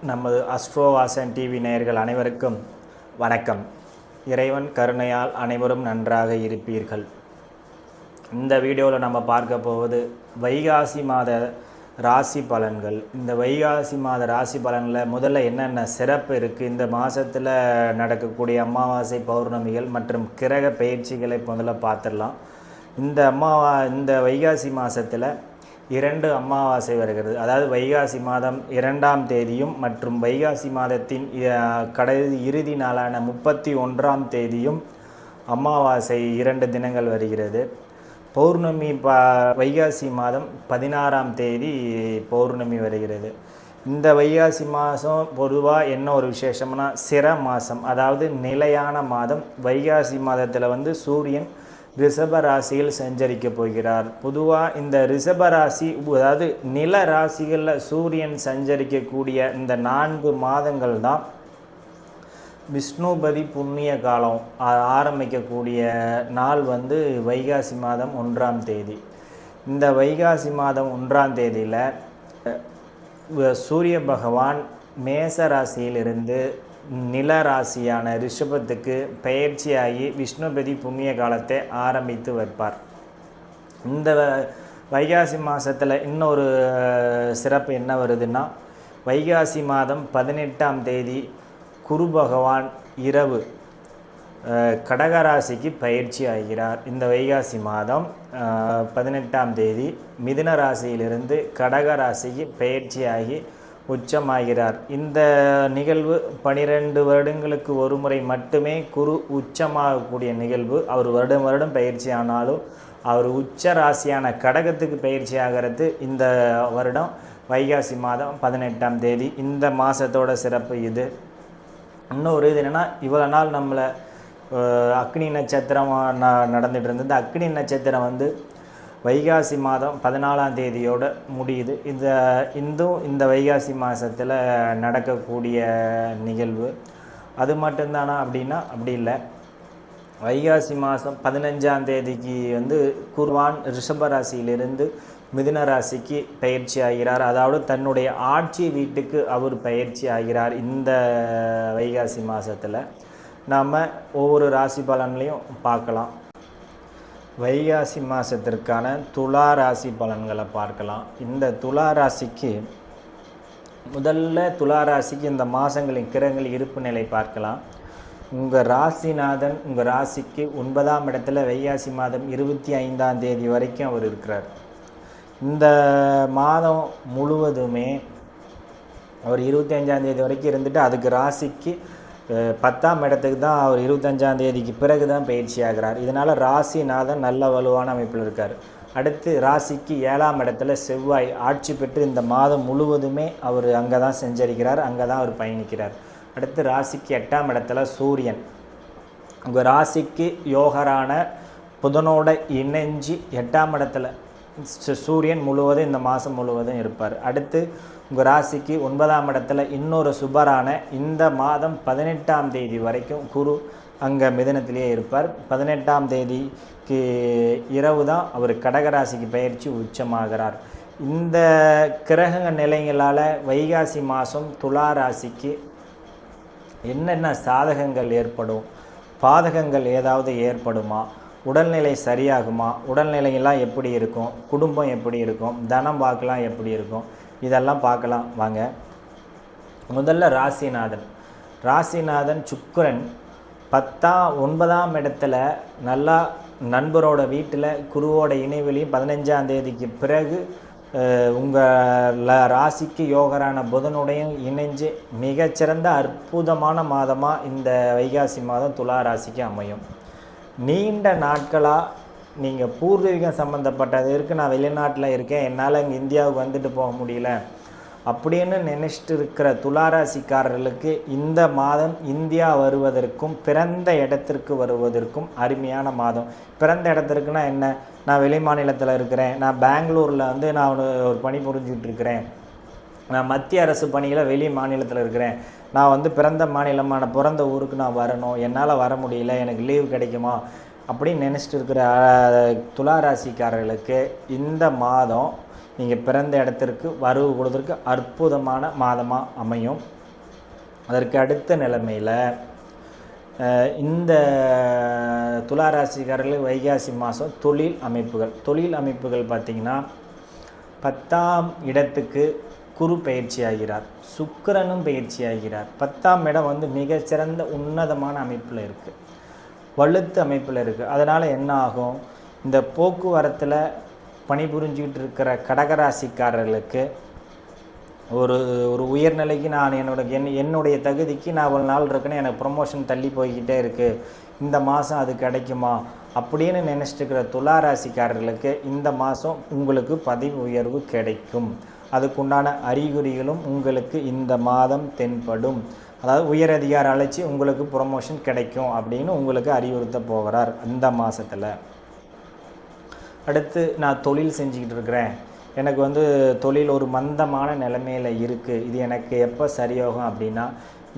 நமது அஸ்ட்ரோவாசன் டிவி நேயர்கள் அனைவருக்கும் வணக்கம். இறைவன் கருணையால் அனைவரும் நன்றாக இருப்பீர்கள். இந்த வீடியோவில் நம்ம பார்க்க போவது வைகாசி மாத ராசி பலன்கள். இந்த வைகாசி மாத ராசி பலனில் முதல்ல என்னென்ன சிறப்பு இருக்குது, இந்த மாதத்தில் நடக்கக்கூடிய அமாவாசை பௌர்ணமிகள் மற்றும் கிரக பயிற்சிகளை முதல்ல பார்த்துடலாம். இந்த வைகாசி மாதத்தில் 2 அமாவாசை வருகிறது. அதாவது வைகாசி மாதம் 2ஆம் தேதியும் மற்றும் வைகாசி மாதத்தின் இறுதி நாளான 31ஆம் தேதியும் அமாவாசை 2 தினங்கள் வருகிறது. பௌர்ணமி வைகாசி மாதம் 16ஆம் தேதி பௌர்ணமி வருகிறது. இந்த வைகாசி மாதம் பொதுவாக என்ன ஒரு விசேஷம்னா சிர மாதம், அதாவது நிலையான மாதம். வைகாசி மாதத்தில் சூரியன் ரிஷப ராசியில் சஞ்சரிக்க போகிறார். பொதுவாக இந்த ரிஷப ராசி, அதாவது நில ராசிகளில் சூரியன் சஞ்சரிக்கக்கூடிய இந்த 4 மாதங்கள் தான் விஷ்ணுபதி புண்ணிய காலம் ஆரம்பிக்கக்கூடிய நாள் வைகாசி மாதம் 1ஆம் தேதி. இந்த வைகாசி மாதம் 1ஆம் தேதியில் சூரிய பகவான் மேச ராசியிலிருந்து நில ராசியான ரிஷபத்துக்கு பயிற்சியாகி விஷ்ணுபதி புண்ணிய காலத்தை ஆரம்பித்து வைப்பார். இந்த வைகாசி மாதத்தில் இன்னொரு சிறப்பு என்ன வருதுன்னா, வைகாசி மாதம் 18ஆம் தேதி குரு பகவான் இரவு கடகராசிக்கு பயிற்சி ஆகிறார். இந்த வைகாசி மாதம் 18ஆம் தேதி மிதுன ராசியிலிருந்து கடகராசிக்கு பயிற்சியாகி உச்சமாகிறார். இந்த நிகழ்வு 12 வருடங்களுக்கு ஒரு முறை மட்டுமே குரு உச்சமாகக்கூடிய நிகழ்வு. அவர் வருடம் பயிற்சி ஆனாலும் அவர் உச்ச ராசியான கடகத்துக்கு பயிற்சி ஆகிறது இந்த வருடம் வைகாசி மாதம் 18ஆம் தேதி. இந்த மாதத்தோட சிறப்பு இது. இன்னொரு இது என்னென்னா, இவ்வளோ நாள் நம்மளை அக்னி நட்சத்திரம் நடந்துகிட்டு இருந்தது. அக்னி நட்சத்திரம் வைகாசி மாதம் 14ஆம் தேதியோடு முடியுது. இந்த வைகாசி மாதத்தில் நடக்கக்கூடிய நிகழ்வு. அது மட்டும்தானா அப்படின்னா அப்படி இல்லை. வைகாசி மாதம் 15ஆம் தேதிக்கு குருவான் ரிஷப ராசியிலிருந்து மிதுன ராசிக்கு பயிற்சி ஆகிறார். அதாவது தன்னுடைய ஆட்சி வீட்டுக்கு அவர் பயிற்சி ஆகிறார். இந்த வைகாசி மாதத்தில் நாம் ஒவ்வொரு ராசி பலன்லையும் பார்க்கலாம். வைகாசி மாதத்திற்கான துலா ராசி பலன்களை பார்க்கலாம். இந்த துலா ராசிக்கு துலா ராசிக்கு இந்த மாதங்களின் கிரகங்கள் இருப்பு நிலை பார்க்கலாம். உங்கள் ராசிநாதன் உங்கள் ராசிக்கு 9ஆம் இடத்துல வைகாசி மாதம் 25ஆம் தேதி வரைக்கும் அவர் இருக்கிறார். இந்த மாதம் முழுவதுமே அவர் 25ஆம் தேதி வரைக்கும் இருந்துட்டு அதுக்கு ராசிக்கு 10ஆம் இடத்துக்கு தான் அவர் 25ஆம் தேதிக்கு பிறகு தான் பயிற்சி ஆகிறார். இதனால் ராசிநாதன் நல்ல வலுவான அமைப்பில் இருக்கார். அடுத்து ராசிக்கு 7ஆம் இடத்துல செவ்வாய் ஆட்சி பெற்று இந்த மாதம் முழுவதுமே அவர் அங்கே தான் செஞ்சரிக்கிறார், அங்கே தான் அவர் பயணிக்கிறார். அடுத்து ராசிக்கு 8ஆம் இடத்துல சூரியன் உங்கள் ராசிக்கு யோகரான புதனோட இணைஞ்சி 8ஆம் இடத்துல சூரியன் முழுவதும் இந்த மாதம் முழுவதும் இருப்பார். அடுத்து உங்கள் ராசிக்கு 9ஆம் இடத்துல இன்னொரு சுபரான இந்த மாதம் 18ஆம் தேதி வரைக்கும் குரு அங்கே மிதனத்திலேயே இருப்பார். 18ஆம் தேதிக்கு இரவு தான் அவர் கடகராசிக்கு பயிற்சி உச்சமாகிறார். இந்த கிரக நிலைகளால் வைகாசி மாதம் துலா ராசிக்கு என்னென்ன சாதகங்கள் ஏற்படும், பாதகங்கள் ஏதாவது ஏற்படுமா, உடல்நிலை சரியாகுமா, உடல்நிலையெல்லாம் எப்படி இருக்கும், குடும்பம் எப்படி இருக்கும், தனம் வாக்கெலாம் எப்படி இருக்கும், இதெல்லாம் பார்க்கலாம் வாங்க. முதல்ல ராசிநாதன் சுக்கிரன் 9ஆம் இடத்துல நல்லா நண்பரோட வீட்டில் குருவோட இணைவெளியும் 15ஆம் தேதிக்கு பிறகு உங்கள் ராசிக்கு யோகரான புதனுடையும் இணைஞ்சு மிகச்சிறந்த அற்புதமான மாதமாக இந்த வைகாசி மாதம் துலா ராசிக்கு அமையும். நீண்ட நாட்களாக நீங்கள் பூர்வீகம் சம்மந்தப்பட்டதற்கு நான் வெளிநாட்டில் இருக்கேன், என்னால் இங்கே இந்தியாவுக்கு வந்துட்டு போக முடியல அப்படின்னு நினச்சிட்டு இருக்கிற துளாராசிக்காரர்களுக்கு இந்த மாதம் இந்தியா வருவதற்கும் பிறந்த இடத்திற்கு வருவதற்கும் அருமையான மாதம். பிறந்த இடத்திற்குனா என்ன, நான் வெளி மாநிலத்தில் இருக்கிறேன், நான் பெங்களூரில் நான் ஒரு பணி புரிஞ்சுக்கிட்டு இருக்கிறேன், நான் மத்திய அரசு பணியில் வெளி மாநிலத்தில் இருக்கிறேன், நான் பிறந்த மாநிலமான பிறந்த ஊருக்கு நான் வரணும், என்னால் வர முடியல, எனக்கு லீவு கிடைக்குமா அப்படின்னு நினச்சிட்டு இருக்கிற துளாராசிக்காரர்களுக்கு இந்த மாதம் நீங்கள் பிறந்த இடத்திற்கு வரவு கொடுத்துருக்கு அற்புதமான மாதமாக அமையும். அதற்கு அடுத்த நிலைமையில் இந்த துளாராசிக்காரர்கள் வைகாசி மாதம் தொழில் அமைப்புகள் பார்த்திங்கன்னா 10ஆம் இடத்துக்கு குரு பயிற்சி ஆகிறார், சுக்கிரனும் பயிற்சி ஆகிறார். 10ஆம் இடம் வந்து மிகச்சிறந்த உன்னதமான அமைப்பில் இருக்குது, வலுத்த அமைப்பில் இருக்குது. அதனால் என்ன ஆகும், இந்த போக்குவரத்தில் பணிபுரிஞ்சிக்கிட்டு இருக்கிற கடகராசிக்காரர்களுக்கு ஒரு உயர்நிலைக்கு நான் என்னுடைய தகுதிக்கு நான் ஒரு நாள் இருக்குன்னு எனக்கு ப்ரொமோஷன் தள்ளி போய்கிட்டே இருக்குது, இந்த மாதம் அது கிடைக்குமா அப்படின்னு நினச்சிட்டு இருக்கிற துளாராசிக்காரர்களுக்கு இந்த மாதம் உங்களுக்கு பதவி உயர்வு கிடைக்கும். அதுக்குண்டான அறிகுறிகளும் உங்களுக்கு இந்த மாதம் தென்படும். அதாவது உயர் அதிகார அழைச்சி உங்களுக்கு ப்ரொமோஷன் கிடைக்கும் அப்படின்னு உங்களுக்கு அறிவுறுத்த போகிறார் இந்த மாதத்தில். அடுத்து நான் தொழில் செஞ்சுக்கிட்டு இருக்கிறேன், எனக்கு வந்து தொழில் ஒரு மந்தமான நிலைமையில் இருக்குது, இது எனக்கு எப்போ சரியாகும் அப்படின்னா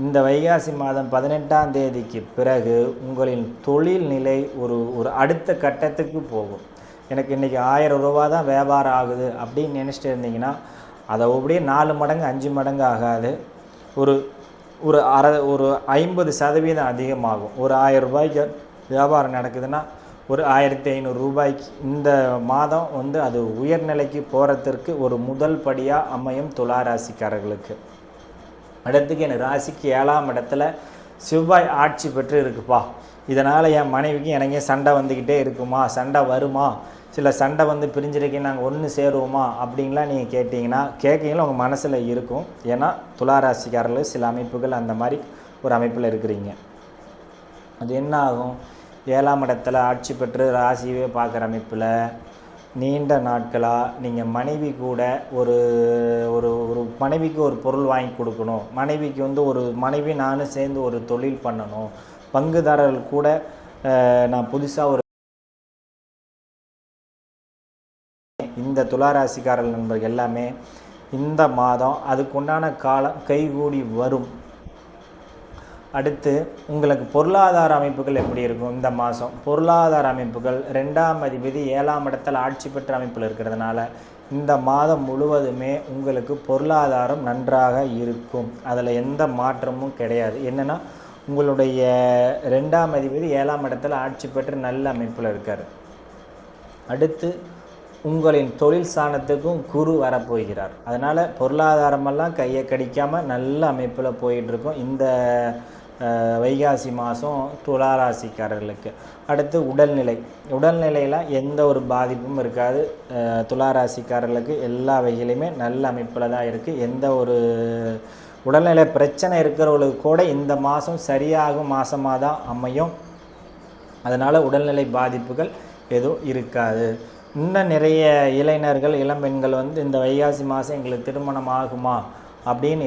இந்த வைகாசி மாதம் 18ஆம் தேதிக்கு பிறகு உங்களின் தொழில் நிலை ஒரு அடுத்த கட்டத்துக்கு போகும். எனக்கு இன்றைக்கி 1000 ரூபா தான் வியாபாரம் ஆகுது அப்படின்னு நினச்சிட்டு இருந்தீங்கன்னா அதை அப்படியே 4 மடங்கு 5 மடங்கு ஆகாது, ஒரு 50% அதிகமாகும். ஒரு 1000 ரூபாய்க்கு வியாபாரம் நடக்குதுன்னா ஒரு 1500 ரூபாய்க்கு இந்த மாதம் வந்து அது உயர்நிலைக்கு போகிறதுக்கு ஒரு முதல் படியாக அமையும் துளாராசிக்காரர்களுக்கு. அடுத்துக்கு எனக்கு ராசிக்கு 7ஆம் இடத்துல செவ்வாய் ஆட்சி பெற்று இருக்குப்பா, இதனால் என் மனைவிக்கு எனக்கு சண்டை வந்துக்கிட்டே இருக்குமா, சண்டை வருமா, சில சண்டை வந்து பிரிஞ்சிருக்கேன் நாங்கள் ஒன்று சேருவோமா அப்படின்லாம் நீங்கள் கேட்கீங்களா உங்கள் மனசில் இருக்கும். ஏன்னா துளாராசிக்காரர்கள் சில அமைப்புகள் அந்த மாதிரி ஒரு அமைப்பில் இருக்கிறீங்க. அது என்ன ஆகும், 7ஆம் இடத்துல ஆட்சி பெற்று ராசியவே பார்க்குற அமைப்பில் நீண்ட நாட்களாக நீங்கள் மனைவி கூட ஒரு மனைவிக்கு ஒரு பொருள் வாங்கி கொடுக்கணும், மனைவிக்கு வந்து மனைவி நானும் சேர்ந்து ஒரு தொழில் பண்ணணும், பங்குதாரர்கள் கூட நான் புதுசாக இந்த துளாராசிக்காரர்கள் நண்பர்கள் எல்லாமே இந்த மாதம் அதுக்குண்டான காலம் கைகூடி வரும். அடுத்து உங்களுக்கு பொருளாதார அமைப்புகள் எப்படி இருக்கும் இந்த மாதம்? பொருளாதார அமைப்புகள் 2ஆம் அதிபதி 7ஆம் இடத்துல ஆட்சி பெற்ற அமைப்பில் இருக்கிறதுனால இந்த மாதம் முழுவதுமே உங்களுக்கு பொருளாதாரம் நன்றாக இருக்கும், அதில் எந்த மாற்றமும் கிடையாது. என்னென்னா உங்களுடைய 2ஆம் அதிபதி 7ஆம் இடத்துல ஆட்சி பெற்று நல்ல அமைப்பில் இருக்கார். அடுத்து உங்களின் தொழில் ஸ்தானத்துக்கும் குரு வரப்போகிறார், அதனால் பொருளாதாரமெல்லாம் கையை கடிக்காமல் நல்ல அமைப்பில் போயிட்டுருக்கும் இந்த வைகாசி மாதம் துளாராசிக்காரர்களுக்கு. அடுத்து உடல்நிலையில் எந்த ஒரு பாதிப்பும் இருக்காது. துளாராசிக்காரர்களுக்கு எல்லா வகையிலையுமே நல்ல அமைப்பில் தான் இருக்குது. எந்த ஒரு உடல்நிலை பிரச்சனை இருக்கிறவங்களுக்கு கூட இந்த மாதம் சரியாகும் மாதமாக தான் அமையும். அதனால் உடல்நிலை பாதிப்புகள் எதுவும் இருக்காது. இன்னும் நிறைய இளைஞர்கள் இளம்பெண்கள் வந்து இந்த வைகாசி மாதம் எங்களுக்கு திருமணம் ஆகுமா அப்படின்னு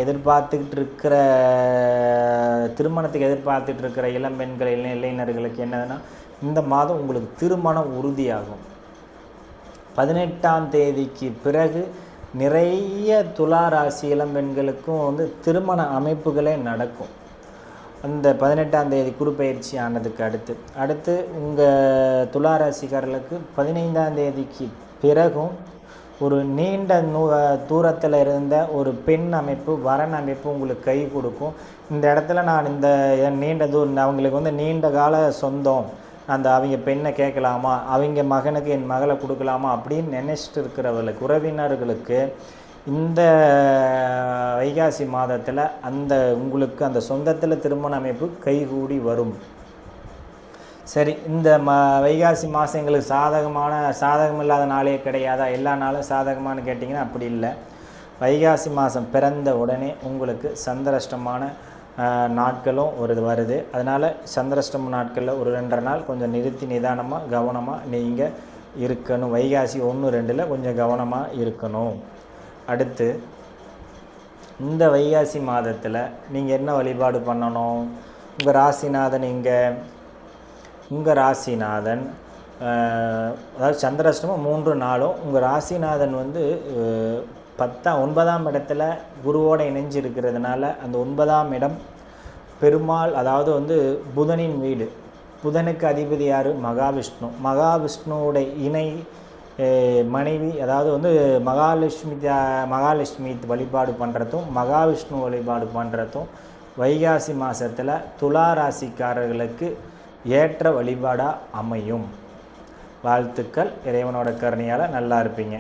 திருமணத்துக்கு எதிர்பார்த்துட்டு இருக்கிற இளம்பெண்கள் இளைஞர்களுக்கு என்னதுன்னா இந்த மாதம் உங்களுக்கு திருமணம் உறுதியாகும். 18ஆம் தேதிக்கு பிறகு நிறைய துளாராசி இளம்பெண்களுக்கும் வந்து திருமண அமைப்புகளே நடக்கும். அந்த 18ஆம் தேதி குரு பயிற்சி ஆனதுக்கு அடுத்து உங்கள் துளாராசிக்காரர்களுக்கு 15ஆம் தேதிக்கு பிறகும் ஒரு நீண்ட தூரத்தில் இருந்த ஒரு பெண் அமைப்பு வரன் அமைப்பு உங்களுக்கு கை கொடுக்கும். இந்த இடத்துல நான் இந்த நீண்ட அவங்களுக்கு வந்து நீண்ட கால சொந்தம், அவங்க பெண்ணை கேட்கலாமா, அவங்க மகனுக்கு என் மகளை கொடுக்கலாமா அப்படின்னு நினச்சிட்டு இருக்கிறவர்களுக்கு உறவினர்களுக்கு இந்த வைகாசி மாதத்தில் உங்களுக்கு அந்த சொந்தத்தில் திருமண அமைப்பு கைகூடி வரும். சரி, இந்த வைகாசி மாதம் எங்களுக்கு சாதகம் இல்லாத நாளே கிடையாதா, எல்லா நாளும் சாதகமானு கேட்டிங்கன்னா அப்படி இல்லை. வைகாசி மாதம் பிறந்த உடனே உங்களுக்கு சந்திராஷ்டமான நாட்களும் வருது. அதனால் சந்திராஷ்டம நாட்களில் ஒரு 2.5 நாள் கொஞ்சம் நிறுத்தி நிதானமாக கவனமாக நீங்கள் இருக்கணும். வைகாசி 1-2 கொஞ்சம் கவனமாக இருக்கணும். அடுத்து இந்த வைகாசி மாதத்தில் நீங்கள் என்ன வழிபாடு பண்ணணும்? உங்கள் ராசிநாதன் அதாவது சந்திராஷ்டமம் 3 நாளும் உங்கள் ராசிநாதன் வந்து 9ஆம் இடத்துல குருவோடு இணைஞ்சு இருக்கிறதுனால அந்த 9ஆம் இடம் பெருமாள், அதாவது வந்து புதனின் வீடு. புதனுக்கு அதிபதி யார்? மகாவிஷ்ணு. மகாவிஷ்ணுவோட இணை மனைவி, அதாவது வந்து மகாலட்சுமி வழிபாடு பண்ணுறதும் மகாவிஷ்ணு வழிபாடு பண்ணுறதும் வைகாசி மாதத்தில் துலா ராசிக்காரர்களுக்கு ஏற்ற வழிபாடாக அமையும். வாழ்த்துக்கள். இறைவனோட கருணையால் நல்லா இருப்பீங்க.